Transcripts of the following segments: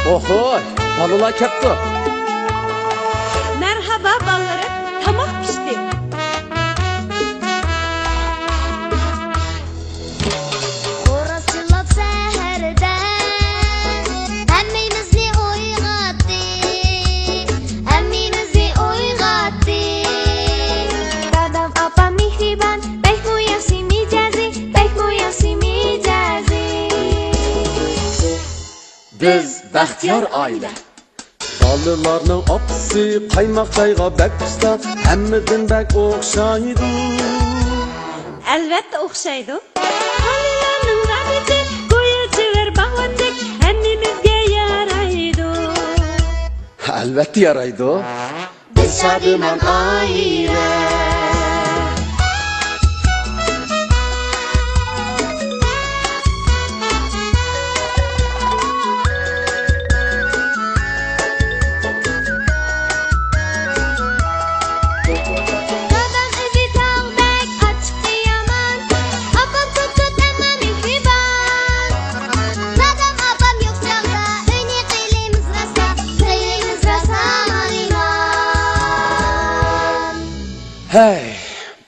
Oho, balalar kepti. Merhaba ballarım, tamam pişti. Orasılap seherden Hemminizni oygattı Hemminizni oygattı Dadam apam mihriban Bekmu yasimi cazi Bekmu yasimi cazi Biz baxtiyor aile. Balalarning opsi qaymoq chayga bak usta, hammadan bak o'xshaydi. Albatta o'xshaydi. Halilarning rabichi, go'yochi bir bag'vandek hammamizga yaraydi. Albatta yaraydi. Biz Shadiman aile Dadam o'zi tog'dek ochiq yaman Opam tut amma mehriban Dadam opam yo'q chog'da Uyni qilimiz rasa Haliman Hey,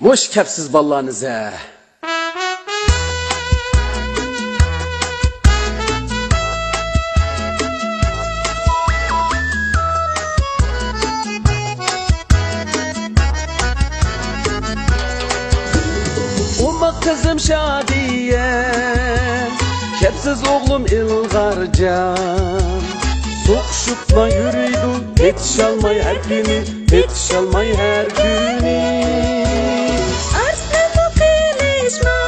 mush kepsiz balalarınıza. Uma kızım Şadiye, kepsiz oğlum İlgarcan. Soğuşupla yürüydü, yetişalmay her günü, yetişalmay her günü. Arslanı qilishma,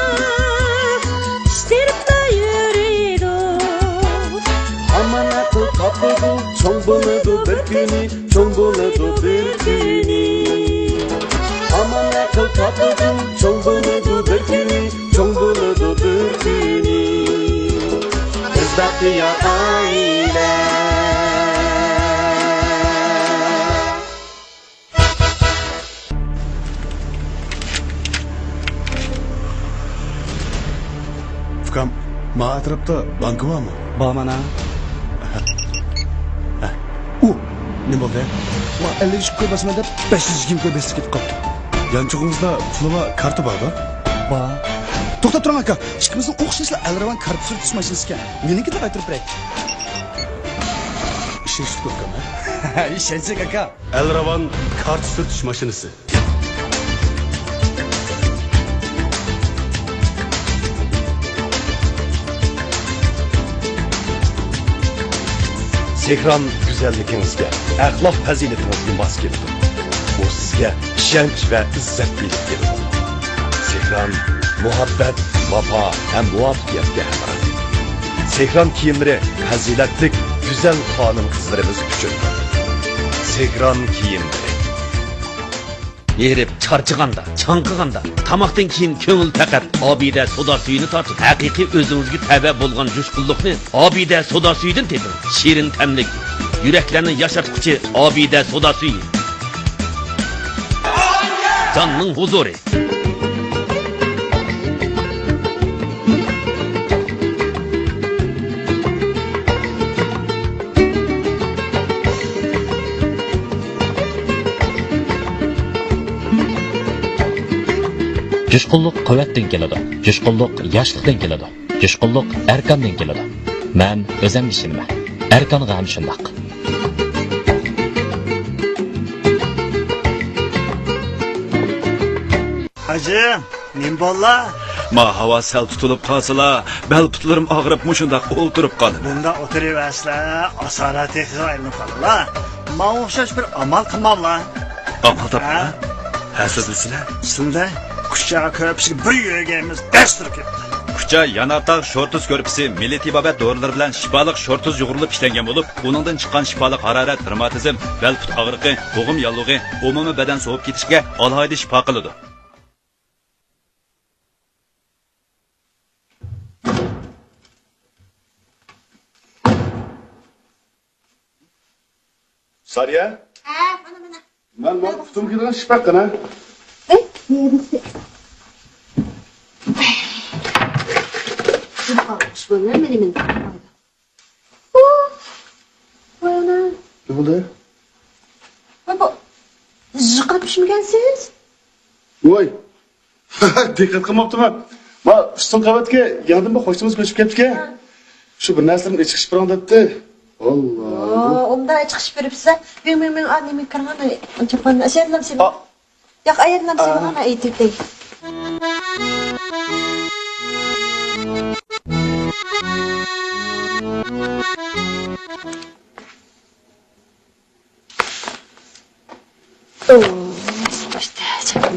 ishtirib yuriydi. Aman akıl tapıdı, çoğ buludu bir günü, çoğ buludu bir günü. Aman akıl tapıdı, çoğ buludu bir günü, çoğ buludu bir günü. Biz bahtiyar aile. Fukam, ma atrapda banka var mı? Bağmana. Ne oldu? Va 50 ish ko'rmasman deb 500 kim ko'rmaslik ketib qoldi. Yanchog'ingizda pulova karta bor da? Va to'xtab turing aka. Ikkimizni o'xshashla Elravan karta surtish mashinasi ekan. Meniki deb aytirib beray. İşleştik Fukam. Ishonchak aka. Elravan kart sürtüş maşinesi. Sehran güzelliginizge, ahlak faziletinizge mas keldi. O sizge işenç ve izzet bilip geldi. Sehran muhabbet, vafa hem muvaffakiyetge hemra. Sehran kiyimleri faziletlik, güzel hanım kızlarımız üçün. Sehran kiyimleri. Yerip charchiganda, chanqiganda, tamoqdan keyin ko'ngil faqat obida soda suyini tortib, haqiqiy o'zingizga tava bo'lgan jo'shqinlikni obida soda suyidan teping. Shirin tamlik, yuraklarni yashatquchi obida soda suyi. Jonning huzuri. Jo'shqinlik quvvatdan keladi. Jo'shqinlik yoshlikdan keladi. Jo'shqinlik erkandan keladi. Men o'zim ishonman. Erkonga ham shundoq. Hacı, nimbolla? Ma hava sel tutulup kalsıla, bel putlarım ağrıp muşundaq olturup kalın. Bunda oturuversizlar, asorat ehtisoyini qilinglar. Men o'xshash bir amal qilmamla. Amal tapma. Ha? Ha siz bilsizlar? Shunda kuchaga ko'pchilik bir yurganimiz dastur ketdi. Kucha Yanardağ Shortuz körpüsü milli tibbiyot dorilar bilan shifoliq shortuz yug'urilib ishlangan bo'lib, uningdan chiqqan shifoliq harorat, revmatizm, bel put og'riqi, bo'g'im yallig'i, umumiy badan sovib ketishga alohida shifo qiladi. Sarıya? Ha, mana. Ben bak kutum gidilen şipak kana. Neresi? Almış böyle benim. bo'ldi. Bu ziqilib tushmagansiz? Voy. Diqqat qilmabdiman. Ma ustin qavatga yandan bir qo'shnimiz ko'chib ketdi-ku. Shu bir narsalarni ichish bilan debdi. Allah. Onda chiqib beribsiz. Men annemi kirgan. Japan aşerlam sen. Yo'q, ayerlam sen mana aytibdi. İşte Japan.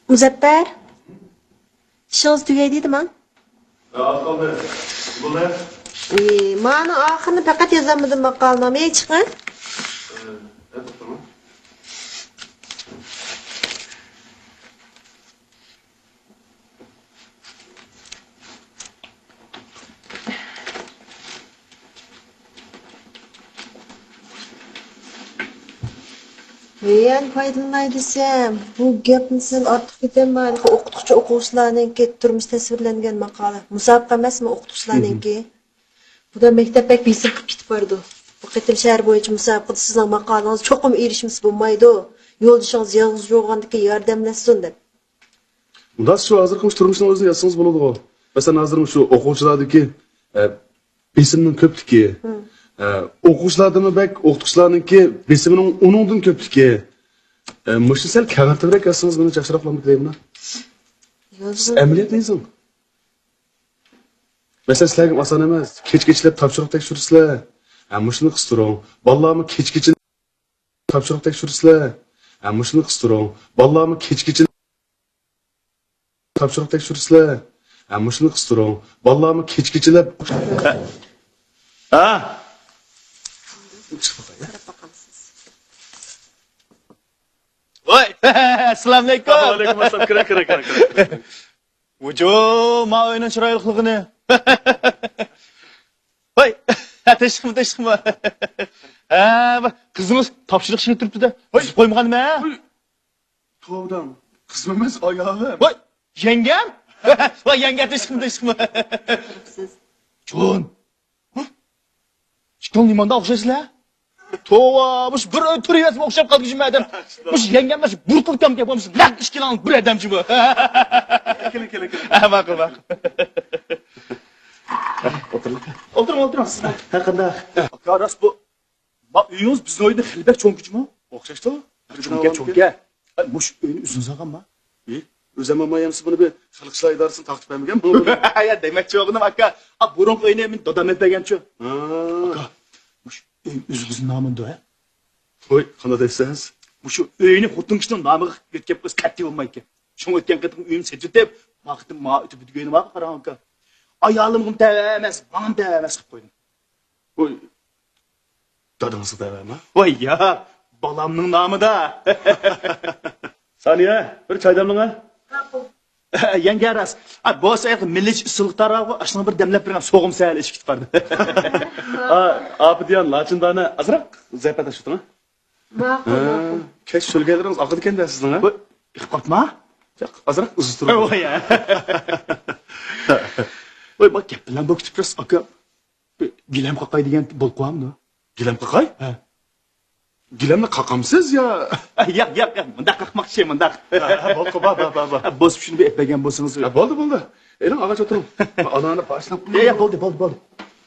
Muzaffer. İşiniz tugaydi mi? Az qoldi. Bo'ldi. Mana oxirini faqat yozamadim maqolnoma chiqqan. Men foydalanay desam, bu gapni sen ortiq ketanmaydi. O'qituvchi o'quvchilarningki turmush tasvirlangan maqola. Musobaqa emasmi o'qituvchilarningki? Bu da maktab pek besib ketib bordi. Bu qitim shahar bo'yicha musobaqada sizning maqolangiz cho'qim erishimiz bo'lmaydi. Yo'ldishingiz yolg'iz yo'g'andiki yordamlashsin deb. Unda shu hozirgi turmushni o'zini yazsangiz bo'ladi-ku. Masalan, hozir shu o'quvchilardagi besimning ko'pligi, o'quvchilardimi bak, o'qituvchilarningki besimining uningdan ko'pligi. Mushni sal kavartabrak yazsangiz meni yaxshiroq bo'ladi deyman. Amaliyot neysin? Mesela sizlarga oson emas. Kech-kechlab topshiriq tekshirsizlar. Mushni qistiring. Bolalarni kech-kecha topshiriq tekshirsizlar. Mushni qistiring. Bolalarni kech-kecha topshiriq tekshirsizlar. Mushni qistiring. Bolalarni kech-kechalab Voy, assalomu alaykum. Alaykum assalom. Kira. Vujo, ma o'yinin chiroyliligini. Voy, tashqimi. Bir qizimiz topshiriq ishini turibdi-da. Sizib qo'ymaganmi? Tovdan. Qizim emas, oyog'im. Voy, yengam? Voy, yanga tashqimi. Jon. Chiqon limonda o'xshaysizlar? Tova, mush bir turiyasizmi o'xshab qolgizmi adam? Mush yengam mana burqilkam gap bo'lmasa, naq 2 kiloni bir odamchi bu. Kelin. Ma'qul. O'tiring. Ha, qanday? Aka, ras bu. Ma uyingiz bizning uyda xilbak cho'ngkichmi? O'xshashdi. Cho'ngga. Mush uyni o'zingiz olganmi? O'zim olmayamsiz buni bir xalq ishlar idorasini taqdim bermagan bu. Ya demakchi o'g'lim aka, burungi uyni men dadam etmaganchi. Aka, mush uy o'zingizning nomingda-a? Voy, qanday deysiz? Mush uyni xotin kishining nomiga yetkazib qo'ysa qatti bo'lmaydi. Shunga o'tgan qitim uyim setib, vaqtim ma o'tib bitgani vaqt qarang aka. Ayolimga emas, menga emas qilib qo'ydim. Voy. Dadangizga davami? Voy ya, bolamning nomida. Saniya, bir choy damlanga. Yanga ras. Bo'lsa milliy usullik tarog'i ashuna bir damlab bergan so'g'im sal ichib ketib bordi. Abidiyan lachindani azroq zapada shutimi? Ma'qul. Kech shulgalarimiz oqidi ekan sizning, ha? Iqotma? Yo'q, azroq uzib turib. Voy ya. Voy, bak gap bilan bu ketib turasiz aka. Gilam qoqay degan bo'lib qo'yamdi. Gilam qaqay? Ha. Gilamni qaqamsiz yo? Yo'q, bunda qaqmoqchi, bunda. Bo'ldi, ba. Bosib shuni bir etmagan bo'lsangiz. Bo'ldi. Eling og'acha o'tiring. Onani boshlab. Bo'ldi.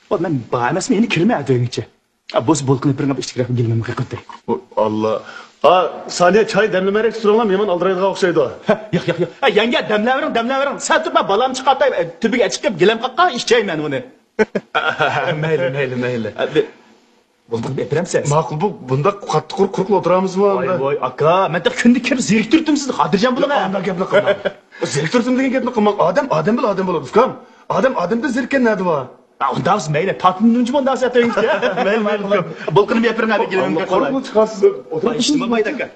Voy, men emasman, endi kirmaydi deguncha. Bosib bo'lqinib birga ishtirok qilganman haqiqatda. Allah. Saniya choy damlamarak turinglar, men oldiraydigan o'xshaydi. Yo'q. Yanga damlavering. Sen turma, balam chiqatay, tubiga chiqib gilam qaqqa ishchayman uni. Mayli. Bo'ldi, bepiramsiz. Ma'qul, bunda qattiq quruqla o'tiramizmi? Voy, aka, men de kunda kirib zeriktirdim sizni. Xotirjam bo'ling. Anda gapni qilma. Zeriktirdim degan gapni qilma. Odam bo'ladi, ukam. Odamda zerikkan nadi bor? Unda siz mayli, tatminimchi bunda asatayingiz. Mayli. Bo'lqinib bepiring hadi gilamga qo'ying. Qo'rqib chiqasiz. O'tirib ishtimim mayda aka.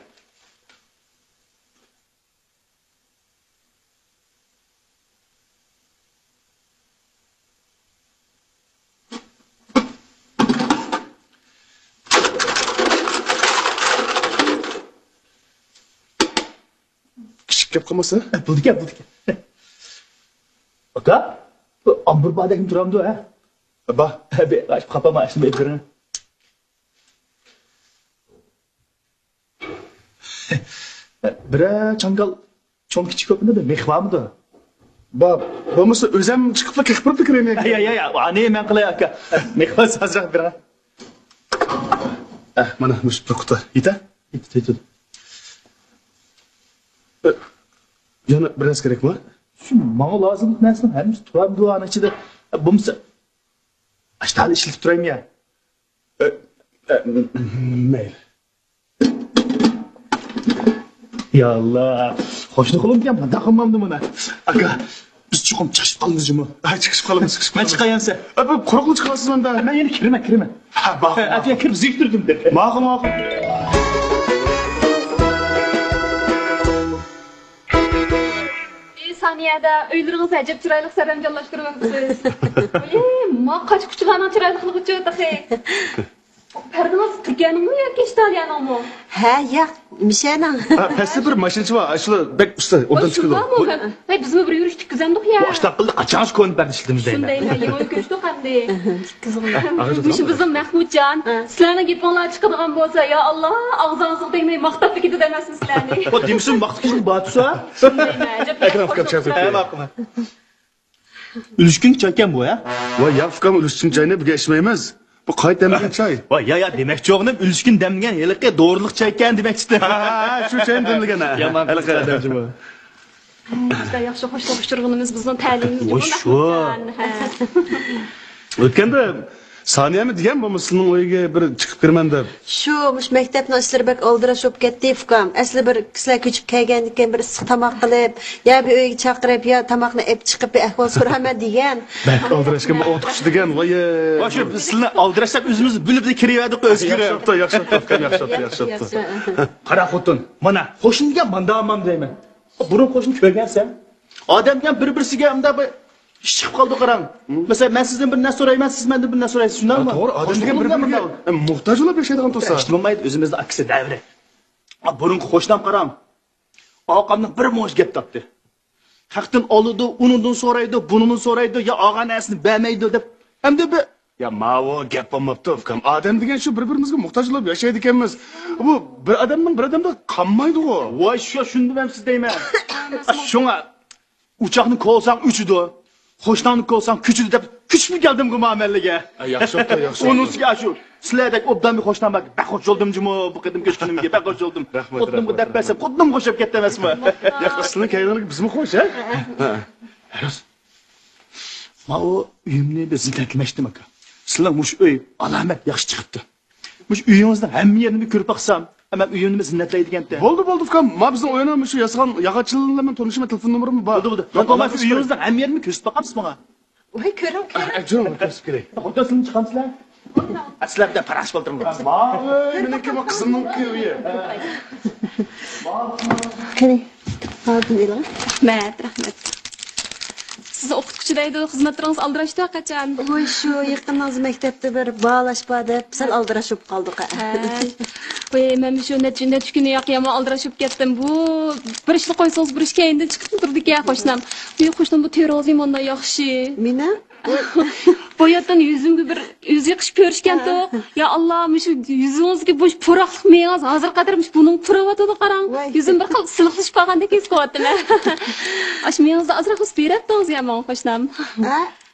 gap qolmasa? Buldu gel. Aka, bu ambur badagim turamdı ha. Ba, Be, açıp kapama açtım evlerini. Bire çangal çoğun küçük öpünde de mehva mı da? ba, bo'lmasa o'zim chiqib qilib turibdi kiraymi? Ya, anne hemen kılay aka. Mehva sazrak bire. Mana mush bir quti. Yeta? Yedi. Yana biraz kerakmi? Şu bana lazım nesin? Hem turam duanın içinde. Bu musa? Aşağıda işletip durayım ya. Mayli. Ya Allah. Hoşnuk olun diye ben takılmamdı buna. Aka, biz çıkıp çıkışıp kalırız mı? Ay chiqib qolamiz. Ben çıkayım sen. Bu quruqlik chiqasiz menda. Ben yeni kirme. Ha, ma'qul. Atiye kirip ziktirdim de. Ma'qul. Saniyada uylarınız acayip çıraylık sarımcallaştırmışsınız. Ma kaç küçüğünün çıraylıklığı uçuyordu. Perdiniz Türkiye'nin mi ya İtalyan'ın mı? Ha, yo'q, mishaning. Pastda bir mashinachi bor. Shular bek usta o'rdan chiqadi. Hay biz mi bir yürüyüştük güzendik ya. Başta kıldı kaçağız koyun ben işletimizde. Şunday ha yeni köştük hamdi. Şu bizim Mahmudcan. Sizlerine gitmenler çıkadigan bolsa ya Allah ağzınızı değmeyi maqtaplı gidi demezsiniz sizlerni. O demişsin vakti kızın batsa. Ekrem kapçap. Ülüşkün çayken bu ya. Voy, yaqfqam ulushsin choyni birga ichmaymiz. Bu qayt demgan choy. Vay ya demek çoğunum ülüşkün demgen yılıkı doğruluk çayken demek istedim. Ha, shu choyni demlagan ha. Yaman Hali qadamchi bu. Bizde yaxşı hoşlaştırğınımız bizden ta'limimiz Oy, şu. O'tganda Soniyami degan bo'lmasa sizning uyiga bir chiqib kiraman deb. Shu mush maktabning ishlari bak oldirash bo'lib ketdi, ukam. Asli bir kislar ko'chib kelgandan keyin bir issiq tomoq qilib, ya bir uyga chaqirib, ya tomoqni ep chiqib bir ahvol so'raman degan. Bak oldirashga o'tiqish degan. Voy. Başka biz sizinle aldırırsak özümüzü bülüp de kiriverdik özgürüm. Yaxshi yaptı. Kara xotun, mana hoşun diye manda amam deymen. Burun hoşun kögersen, adamken bir-birisiga unda bir çıkıp kaldı karan. Mesela ben sizden bir ne sorayım, siz benden bir ne sorayım. Şundan mı? To'g'ri, odam degan bir-biriga muhtoj bo'lib yashaydigan tursa. İşte olmaydı özümüzde aksi devre. Burun hoşdan karan. Ağamdan bir moş gep taptı. Haktan alıdı, unundan soraydı, bununun soraydı, ya ağa nesini beğenmeydi de. Hem de bir Ya mavo gap bo'lmabdi, ukam. Odam degan shu bir-birimizga muhtoj bo'lib yashaydi ekanmiz. Bu bir odamning bir odamda qolmaydi-ku. Vay şunu ben sizdeyim. Şuna uçakını kovsan üçüdü. Hoşlanıp kovsan küçüdü de küç mü geldim bu muamellige? Yaxshi yaptı. Onun ya şu. Sizlerden obdan bir hoşlanmak. Ben hoş oldum cumu bu kadın köşkünümge. Ben hoş oldum. Rahmet, Kutlumu rahmet, derpesem. Kutlum koşup gitmez mi? Yaxshilik kaylanib bizmi qo'yish, ha? Ma o uyumni bir zinletlemiştim aka. Sizler muş uy alamet yaxşı çıktı. Muş uyunuzda hem yerini bir körüp baksam. Hemen uyumni bir zinletleydigen de. Bo'ldi, ukam. Ma bizni o'yinamiz shu yasagan yog'ochchilar bilan tanishman, telefon nomerim bor. Buldu. Ben uyunuzda hem yerini köşüp bakamsız bana. Voy, ko'ring. Jo'ram, kasb kerak. Hodasını çıkansızlar. Sizler de paraş buldum. Voy, meniki bu qizimning uyi. Qani. Hozir e'lon. Rahmet. Siz o'qituvchidaydi xizmatlaringiz aldirashdi qachon? Voy, shu yaqinimiz maktabda bir bog'lashpa deb sal aldirashib qoldik. Voy, men shu necha kuni yoqyama aldirashib ketdim. Bu bir ishni qo'ysangiz bir ishga endi chiqib turdik ya qo'shnim. Bu qo'shnim bu terrorizm monda yaxshi. Meni Boyatdan yüzümge bir yüz yakış görüşkenti. Ya Allah'ım şu yüzünüzge boş pıraqlıq meğaz hazır qadarmış bunun pıravatıdı qaran. Yüzüm bir qıl sılıqlış bağanda kes qovatdı. Aş meğazda azraq ispiratdınız ya man qoşnam.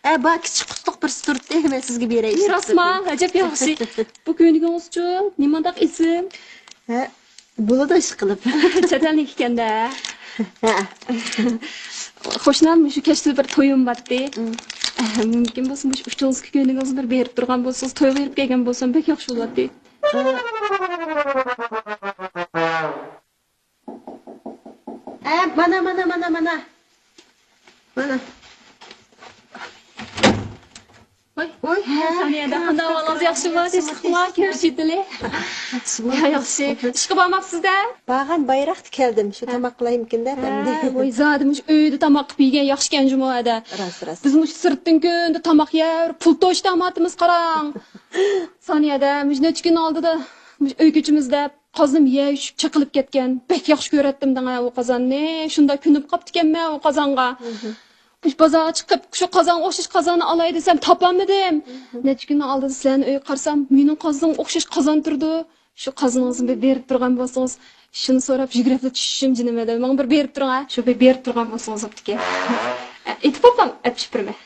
bak kichik qutuq bir turibdi, men sizga beray. Rasma, ajab yaxshi. Bu ko'nglingiz-chu nimandaq isim? Bo'ladi ish qilib. Chatalnik ekanda. Qo'shnam shu kechda bir to'yim batdi. Mümkün bo'lsa bu uchinchi kuningizni bir berib turgan bo'lsangiz, to'y berib kelgan bo'lsam bek yaxshi bo'ladi. Mana. Voy, saniyada qanday ahvolingiz yaxshi bo'ldi? Siqma ko'rishidili. Yaxshi. Ishga bormabsiz-da? Bag'an bayroqda keldim. Shu tomoq qilaymikin-da endi. Voy, zadim uyda tomoq qilib yegan yaxshi ekan jumoada. Ras. Biz mush sirtdan kunda tomoq yer, pul to'shdamatimiz qarang. Saniyada mush necha kun oldida uy ko'chimizda Qazım yeyishib chiqilib ketgan. Bek yaxshi ko'ratdim danga u qozonni. Shunda kunib qoptikanman u qozonga. Ush bozorga chiqib, shu qozon o'xshash qozonni olay desam topolmadim. Necha kundan oldin sizlarni uyga qarsam, mening qozonga o'xshash qozon turdi. Shu qozoningizni berib turgan bo'lsangiz, shuni so'rab yugurib tushishim jinim edi. Menga bir berib turing, shu berib turgan bo'lsangiz o'ptiki. Aytib qo'yam, aytishpirman.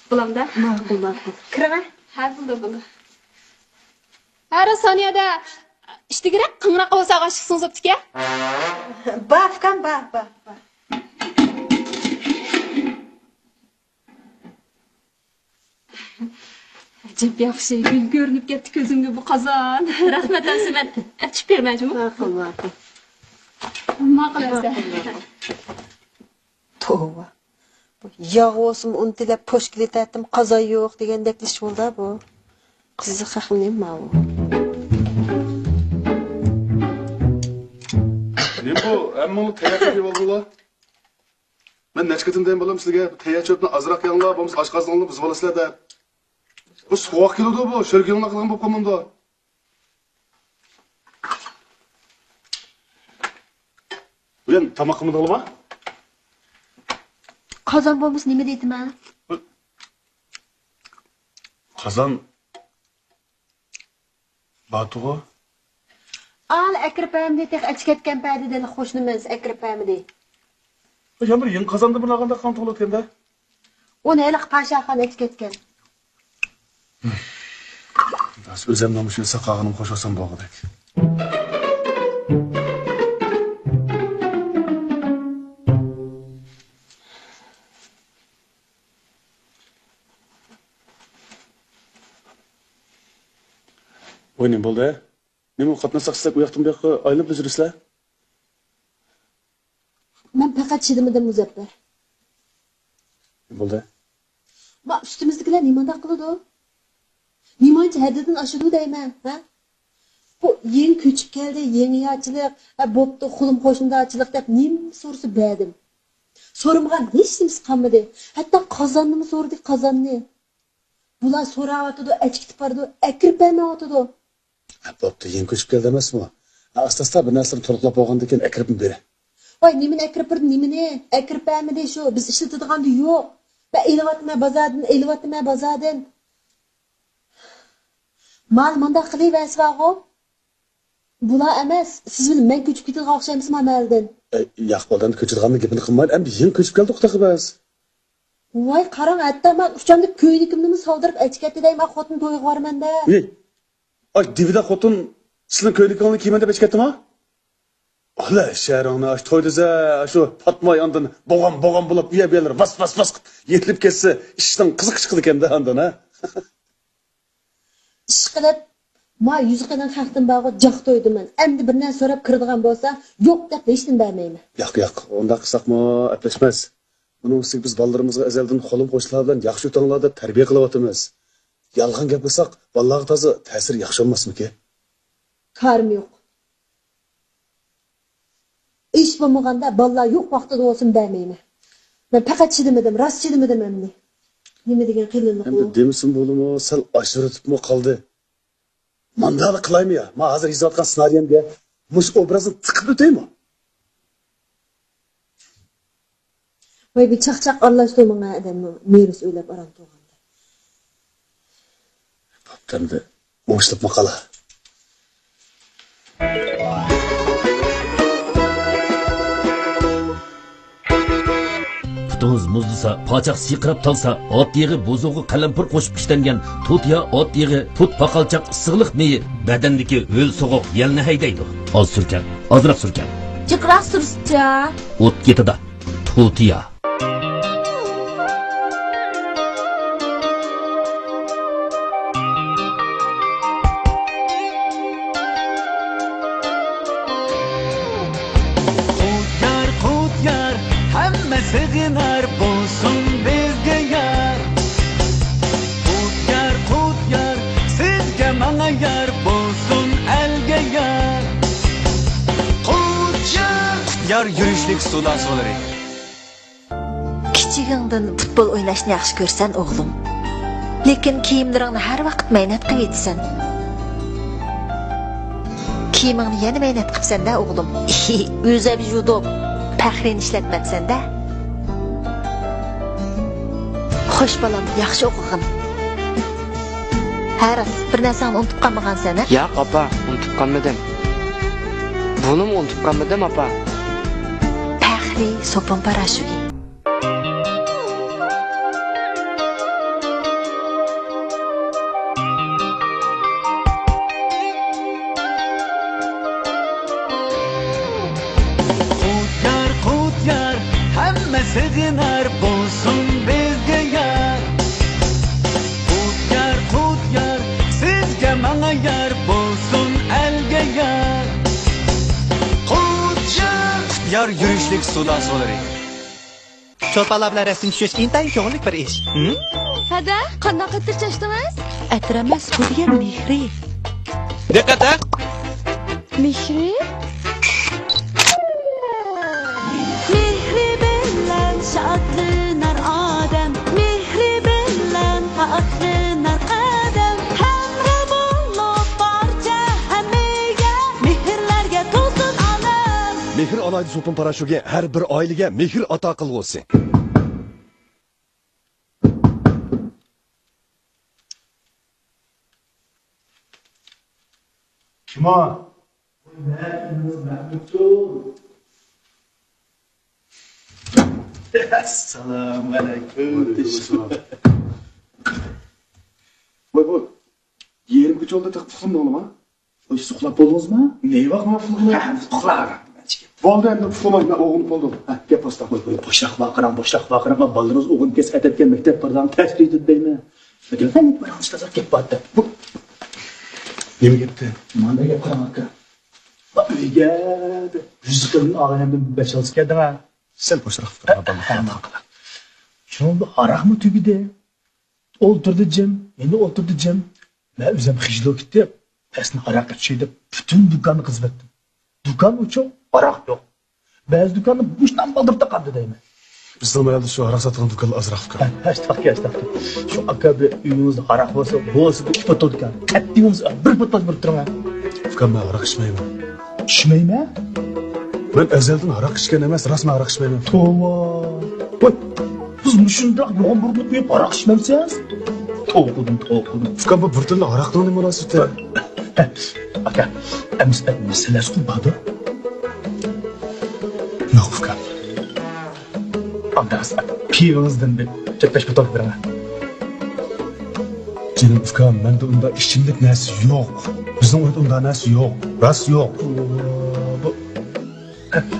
Bulamda? Ma'qul. Kirama? Ha, bo'ldi. Ara soniyada ishtigirak qing'ira qolsa g'ashiqsiz o'ptiki. Bafkan, ba. Ajab yaxshi, gul ko'rinib ketdi ko'zimga bu qozon. Rahmat Asimat. Achib bermanchimi? Ma'qul. Ma'qul. Tova. Yağ olsun untilab poşkilet ettim, qazo yo'q degandek ish bo'ldi bu. Qiziq haqim ma u. Ne bu? Amma bu tayyorlik bo'ldi. Men nechkatimdan bo'lam sizga tayyor cho'pni azroq yanglab, bo'lmasa oshqozonni buzib olasizlar deb. Bu sovuq keladi bu, shirkilma qilgan bo'lib qolmanda. Uyan tamoqimni olma. Qozon bo'lmasa nima deydiman? Qozon Batuğa. Al akripamni tek achib ketgan paytida qo'shnimiz akripamni. Hocam bir yeni qozonda bunaqanda qon to'layotganda. Uni hali pashaxon achib ketgan. Bas o'zim nomushga saqog'inim qo'shasam bo'g'idek. Oyning bo'ldi. Nima qatnasak sizlar u yoqdan bu yoqqa aylanib yursizlar? Men faqat chidimidim Muzaffar. Bo'ldi. Ma ustimizdagilar nimada qiladi? Nimancha haddidan oshirdi deyman, ha? Bu yeng ko'chib keldi, yangiyachilik, bo'pti, xulim qo'shnidachilik deb nim so'risi berdim. So'ramagan hech nimasi qolmadi. Hatto qozonni so'rdi, qozonni. Bular so'rayotdi, achkitib bordi, akirpaymayotdi. Bo'pti, yeng ko'chib keldi emasmi? Asta-asta bir narsani to'liqlab olgandan keyin akiribni beri. Voy, nimani akirpirdi, nimani? Akirpamidi shu, biz ishlatadigan yo'q. Va elvatma bozordan. Mal manda qilaverasizlar-ku. Bular emas, siz bilan men ko'chib ketadigan o'xshaymizmi amaldan? Yaqboldan ko'chirganni gapini qilmaydi, endi yeng ko'chib keldi uqta qilbas. Voy, qarang, hatto men uchanda ko'ynikimni soldirib aytib deyman, xotin to'yga bormanda. Ay, divida xotin sizning ko'ynikingni kiymanda bech ketdimi? Ala, sharingni ash to'ydiza, shu Fatma yandan bo'g'am bo'lib uya belar, vas yetilib ketsa, ishdan qiziq chiqdi ekanda andan, ha. Ish qilib, ma yuziqdan haqdan bag'o joq to'ydiman. Endi bir narsa so'rab kiradigan bo'lsa, yo'q deb hech nima bermayman. Yo'q, unda qilsaqmi, aplashmas. Buning ustiga biz bolalarimizga azaldan qo'lim qo'shlar bilan yaxshi o'tanglarda tarbiya qilyapmiz. Yolg'on gap qilsak, bolalarga toza ta'sir yaxshi olmasmiki? Karim yo'q. Ish bo'lmaganda bolalar yo'q vaqtida olsin bermayman. Men faqat chidimidim, rost chidimidim endi. Nima degan qilinliq bu? Endi demisin bo'limi, sal oshiritibmi qoldi. Mandali qilaymi ya? Men hozir yozayotgan ssenariyimga mush obrazni tiqib o'taymi? Voy, bir chaqchaq aralashtirmagan odamni merus o'ylab aram to'g'anda. Bo'pti, o'shlab maqala. Putunuz muzlisa, pochaq siyqirab talsa, ot yig'i bozug'i qalampir qo'shib ishlangan tut ya ot yig'i, tut paqalchaq issiqliq meyi badandagi o'l so'g'oq yalni haydaydi. Oz surkan, ozroq surkan. Jiqroq sursa. O't ketida. Tutiya. Sığınar bulsun bizge yar. Kut yar, sizge bana yar bulsun elge yar. Kut yar yürüşlük sudan soları. Kichigingdan futbol o'ynashni yaxshi ko'rsan o'g'lim. Lekin kiyimlaringni har vaqt maynat qilib etsan. Kiyimingni yana mehnat qilibsan-da o'g'lim. O'za judo faxrin ishlatmabsan-da. Xo'sh bolam, yaxshi o'qig'in. Haras, bir narsani unutib qolmagansan-a? Yo'q, opa, unutib qolmadim. Buni unutib qolmadim, opa. Faxri sopon parashugi. Kut yar, hamma sig'inar bo'lsin bizga yar. Kut yar, sizga menga yar bo'lsin elga yar. Kut yar yurishlik sudan so'lari. Cho'lpalar bilan rasm tushish intayin ko'ngillik bir ish. Hada, qanaqa tirchashdingiz? Atramas bu degan mehri. Diqqat! Mehri? Mehri bilan shodlanar odam, mehri bilan faxrlanar qadam. Qahramon barcha hammaga mehrlarga to'sin olam. Mehr olaydi So'pon parashugi har bir oilaga mehr ato qilg'usi. Kim o? Assalomu alaykum. Voy. Yerim kuch oldi tiqib uxlamdi oğlum. Oy, uxlab bo'ldingizmi? Ne vaqt men uxladim? Uxladim. Bo'ldi, endi uxlamay, men o'g'lim bo'ldim. Ha, gap boshqa qo'y. Boshliq vaqiram. Bolalarimiz o'g'in kes aytayotgan maktablardan tashrif deyman. Lekin baramiz tazar gap bordi. Bu nima gapdi? Manda gap qilaman aka. Ba uyga rizqimni og'ayimdan 5-6 keldi-a. Sen boshroq fikr qil. Shunda araqmi tugidi. O'ltirdi jim, endi o'ltirdi jim. Men o'zim xijlo ketib, asli araq ichdi, butun do'konni qizib etdim. Do'kon uchun araq yo'q. Ba'zi do'konni bo'shdan qoldirib taqadi deyman. Bizning mayalda shu araq sotgan do'konlar azroq fikr. Hashtag. Shu aka bir uyingizda araq bo'lsa, bu ikki botol do'kon. Qattiyimiz bir botol bir turing. Fikr, men araq ichmayman. Ichmayman? Men azaldan araq ichgan emas, rasman araq ichmayman. Tova. Voy, siz shundoq yomg'irni qo'yib araq ichmaysiz? To'g'ridim. Fikr, bu bir tilla araqdan nima munosabati? Aka, amsat masalasi badu. Yo'q, fikr. Andas, piyingizdan bir 4-5 botol beraman. Canım fikr, menda unda ichimlik narsa yo'q. Bizning uyda unda narsa yo'q. Ras yo'q.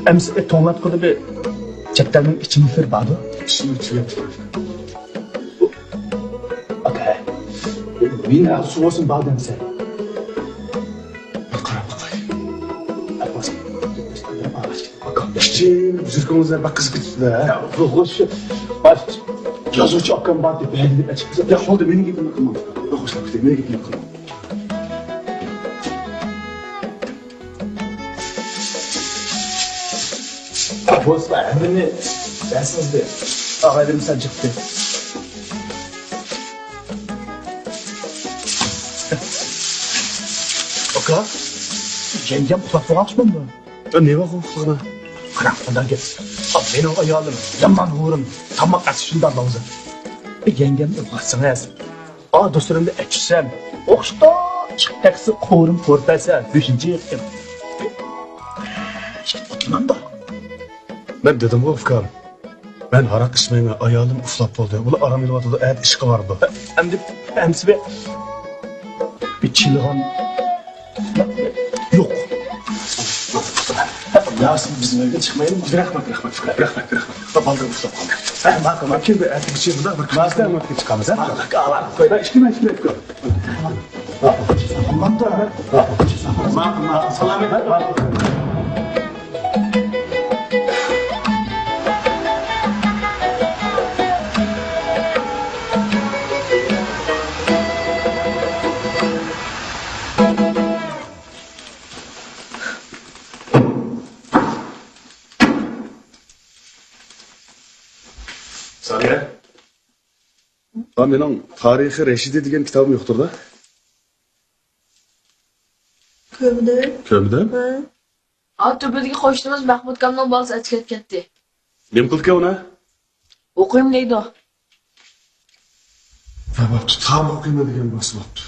Amsat to'nglat qilib bir chaptalning ichini fer badu. İçini içiyor. Aka, men su olsun badu sen. İşçi, zirkonuzlar bak kızı gitti de. Hoş. Bak, yazıcı akım var diye beğendim açıkçası. Ya oldu, beni gidin bakımam. Yok hoşlanmak değil, beni gidin bakımam. Boş ver, beni dersiniz de. Ağaydım sen çıktı. Aka, yengem ufak açmam mı? Ya ne var ufakına? Karanlıktan gel. Abi benim ayağım, yaman vurum. Tamak açışından da uzak. Yengem ufaksınız. Dostlarımda açsam. Oxta, çıktaksi korum kortaysa. 5. yıktım. Oturmam da. Ben dedim o fikir. Ben arak içmeyme, ayağım uflap oldu. Ula aram ilvatıda eğer işi vardı. Emsi bir çılgın. Yok. Yasin bizim evde çıkmayalım. Bırakma fikir. Baldır uflap kaldı. Bak kim be, erkek içi burada bak. Mazda mı ki çıkamaz ha? Ağlar. Koyda içkime fikir. Aman da ben. Selamet. Saniye. Ha, mening Tarihi Reşidi degan kitobim yo'qdir da. Ko'mdi. Kömde? Tövbedeki koştuğumuz Mahmut Kam'dan bazı etiket gitti. Nima qildi ona? Okuyayım neydi o? Va bo'pti, tam o'qiyman degan bo'lsa bo'pti.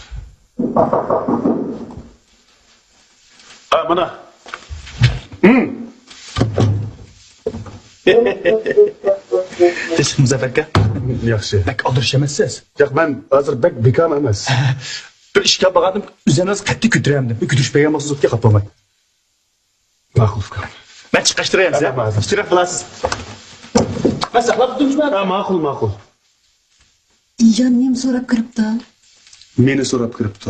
Ha, mana. Siz Muzaffer aka? Yaxshi. Bak aldırış emezsiz. Yo'q, men hozir bak bekam emas. Bir işe bakadım, üzeriniz katli kütüremdim. Bir kütüş beğen olsa zotke kapamay. Ma'qul fikr. Ben çıkıştırayım size. İştirak kılasız. Ben saklap tutmuş ben. Ha, ma'qul. İyan neyim so'rab kiribdi? Meni so'rab kiribdi.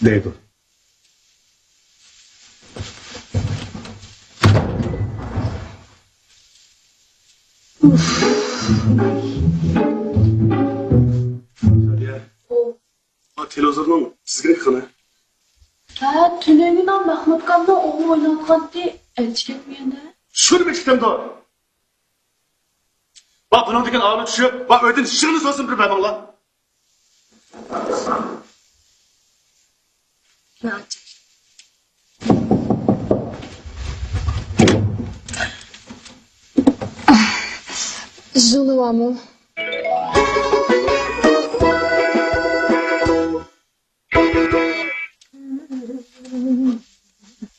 Deydi. Televizorning sizga qana? Ha, tünelinden Mahmut Kam'dan oğlu oynatkan diye etiket mi yine? Şunu bekledim. Bak bunun diken ağlı düşüyor. Bak ödün şunu sorsun bir ben lan. Zulu mu?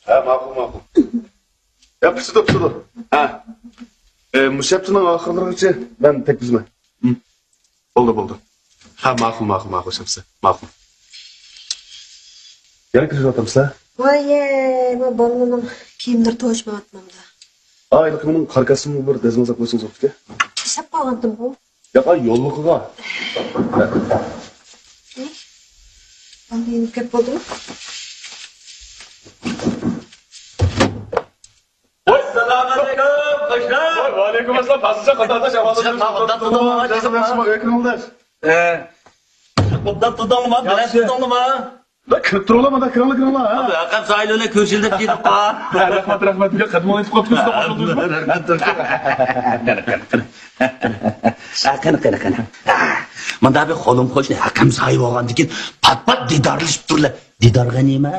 Ha, ma'qul. Ya pişdi. Ha. Müşaptının ahırlarıca ben tek bizme. Oldu. Ha, ma'qul şapsa. Ma'qul. Yana kirib o'tamsizlar? Voye, bu bolaning kiyimlari to'shmayapmanda. Ayliqning qarqasini bir dazmozlab qo'ysangiz bo'pti-ku. Ishab qolgandim bu. Yo'q, yo'lliqiga. Qanday yeni kep bo'ldimi? Selamünaleyküm. Hoşlar. Aleyküm assalam. Fazlaca qatorda Bundan tutalım mı? Biraz tutalım mı? Da kirib tura olaman da kiranla ha. Akam sahilene köşildik dedik ha. Rahmat. Ya qadmon etib qopdingiz da Qana. Manda bir qo'lim qo'shni akam sahib olgandan keyin pat didorlashib turlar. Didorga nima?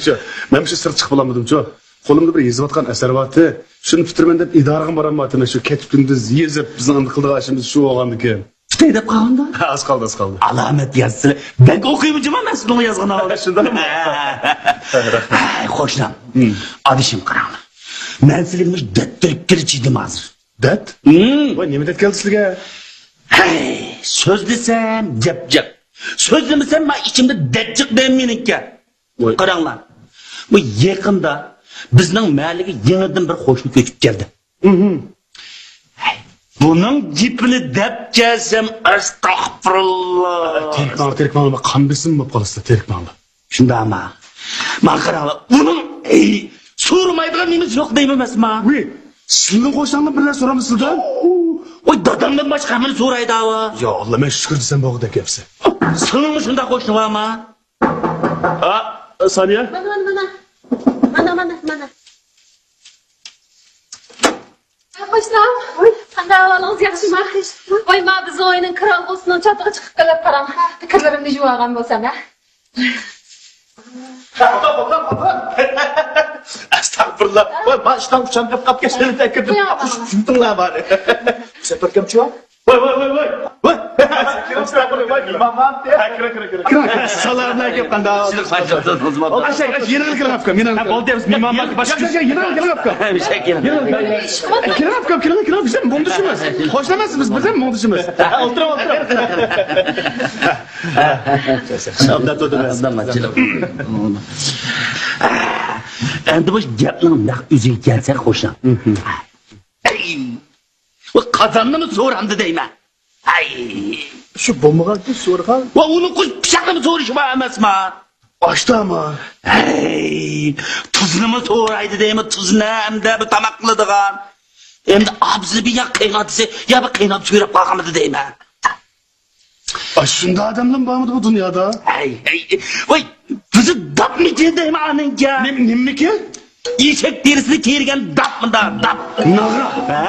Shu. Men shu sir chiqib olamadim-ku. Qo'limda bir yezayotgan asar bor-ku. Shuni bitirman deb idoraga boraman. Shu ketib kunduz yezib bizning qildigan ishimiz shu bo'lgandan keyin. Bitay deb qolganda? Az qoldi. Alamet yazsın. Ben okuyucum ama sizin o yazgını aldım. Şundan mı? Hoşlan. Adışım karanlı. Ben silinmiş dettiriktiriciydim hazır. Det? Vay, nima det keldi sizga? Hey, söz desem cep. Söz demesem ben içimde detcik deyim meninki. Karanlar. Bu yakında bizning mahalliga yangidan bir qo'shni ko'chib keldi. Bunun gipini dep gelsem estağfurullah. Terikmanlı qan besim bo'lib qolsa terikmanlı. Shunda ama. Maqarala bunun so'ramaydigan nimiz yo'q deymi emasmi? Sizning qo'shningni bir narsa so'ramisiz-da? Oy dadamdan boshqa meni so'raydi ava. Yo Allah, men shukr desam bo'g'ida gapsi. Sening shunda qo'shni bormi? Ha, Saniya? Mana. Qo'shnim. Qanday ahvolingiz yaxshimi? Voy, men biz o'yinning kral bo'lsin, chatiga chiqib kelib qaram. Fikrlarimni yuvagan bo'lsam, ha. Estağfurullah. Vay, baştan uçan kap geçmeni de kırdım. Şuntunlar bari. Sefer kim çuva? Vay. Kira. Salarına yapkan daha. O aşağı yine kira yapkan. Yine ol deriz mimam bak başka. Yine kira yapkan. Bir şey gelin. Kira yapkan. Bizim bunu düşünmez. Hoşlanmazsınız bizim bunu düşünmez. Otur. Şamda tutun. Endi bu gapning naq o'ziga kelsak qo'shnim. O qozonni so'randi deyman. Ay, şu bombaga so'rgan. Va uni qo'sh pichoqni so'rish va emasmi? Açtı ama. Ay, tuzni so'raydi deymi? Tuzni hamda bu tamoq qiladigan. Endi abzi bir ya qiynatsa, ya bir qiynab so'rab qolganmidi deyman. Shunda odamlar bormi bu dunyoda? Ay, voy, bizni dapmiki deyman aningga. Nimniki? Eshak terisini tergan dapmida, dap. Nag'ra. Ha.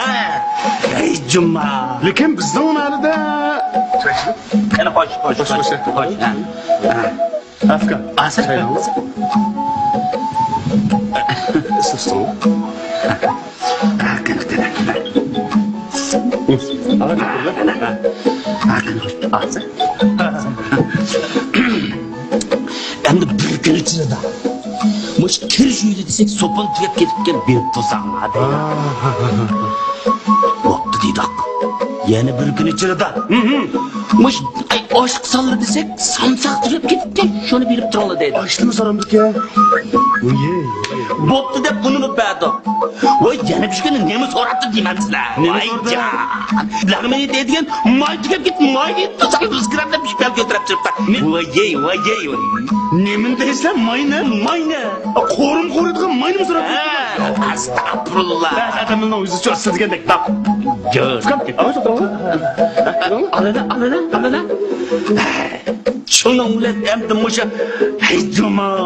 Ey jumma. Lekin bizning onalida Qani qo'sh. Afgan. Asır. Isırsın. Endi bir kun ichida mush kir juydi desak so'pon tugab ketibgan berib tursan hadi bo'pti deydiq yana bir kun ichida mush oshq soldi desak samsaq tugab ketibgan shuni berib turanglar deydi Açtınız aramdaki. Oye. bo'pti deb buni berdi voy yana bir kun nima so'rabdi deyman sizlar voy jon lag'mini deydigan moy tugab ketdi moy deb tursan o'zgarib deb pishib ko'tarib turibdi voy Nemin değilsen mayne. mayne Korum koruyduğun mayne mi sonra? astagfirullah Ben adamın o yüzü çok sızgındık. Bak. Gör. Alana. Şunun ulan endi muşa heycuma.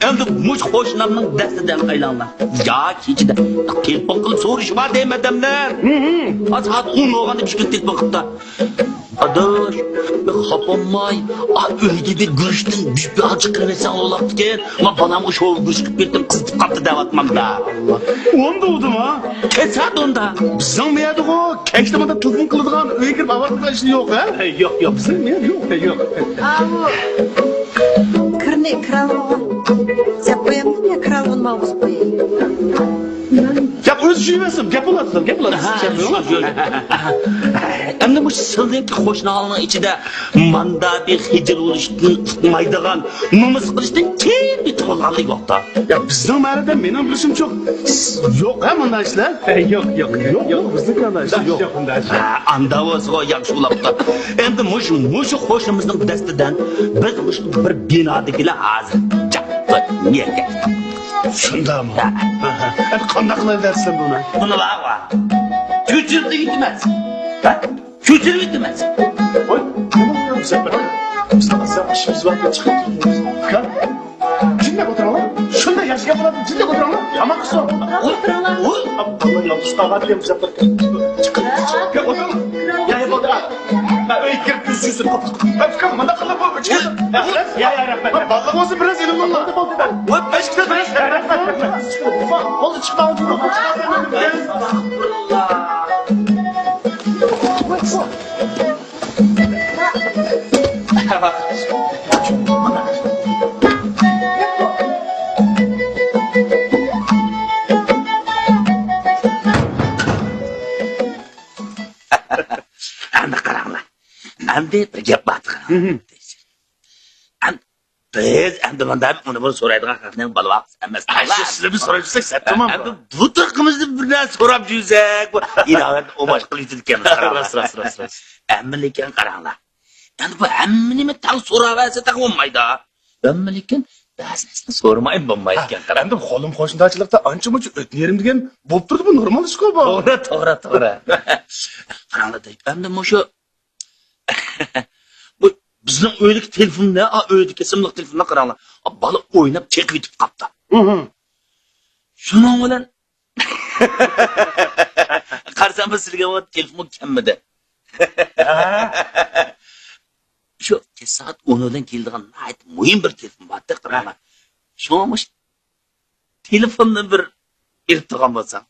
Endi muş hoşlanmanın dastidan aylanlar. Ya kechida telefon qilib so'rashib var demadimlar. Saat 10 olganda bir kun telefon qilibdi. Adaş, ben xapamay, uyga bir go'shtdan bir azıcık qilsang olaptikan. Men balamga shu go'sht qilib berdim, qizib qapti deyapman da. Onda oldu mu ha? Kesat onda. Bizden mi yedik o? Keştemada telefon kılıdığın öyle girip avartıda işi yok ha? Yok. Bizden mi yedik? Yok. Avu. Kirni kiralg'on. Sen qo'yamdin ya kiralg'on mavuz qo'yay. Gap o'zi suymasin, gap bo'ladi. Endi bu sildenki qo'shnilarning ichida manda bir hijr bo'lishdan uqmaydigan, nomus qilishdan keyin bitib olganlik yo'qda. Ya bizden mağarada benim bilişim çok. Yok ha bunda işler. Yok. Bizden kadar işler yok. Anda o'zi yaxshi bo'libdi. Endi mush qo'shnimizning dastidan biz bir binodikilar hozir chaqdi. Niyaga. Şunda mı? Kandak ne dersin buna? Buni var. Ko'chirdi bitmas. Ko'chirib bitmas. Oy, nima qilyapsan sen? Sen işimiz var da çıkıp duruyoruz. Kan? Kimle oturalım? Şunda yaşa falan kimle oturalım? Ama kız o. Oturalım. Allah yalnız kavga ediyormuş yaptık. Çıkın. Gel oturalım. Ya oturalım. Ben öyle girip yüzüyorsun. Ben çıkalım. Ben de kalıp bu. Çıkın. Ya Rabbi. Vallahi olsun biraz elim valla. Oy, beş kitap beş. Oldu çıkma oturalım. Endi qaranglar. Endi bir gap bor. Biz endi bunda uni bir so'raydigan haqning balvaq emas. Sizlar bir so'raysak sen tamam mı? Endi bu tirqimizni birdan so'rab yursak, ilohat omash qilib ekan. Ras. Ammo lekin qaranglar. Endi bu hammani taq so'raversa taq bo'lmaydi. Ammo lekin ba'zisini so'ramay bo'lmaydi ekan. Endi qo'lim qo'shnichilikda ancha-muncha o'tnerim degan bo'lib turdi bu normal ish-ku bu. To'g'ri. Qaranglar, endi shu bu bizning uylik telefonda, uylik ismli telefonda qaranglar. Bola o'ynab chekib yetib qapti. Shuning bilan qarsam sizga bu telefon kammidi. Shu soat 10 dan keldigan muhim bir telefon bor, qaranglar. Shuningmi telefonni bir erib turgan bo'lsam.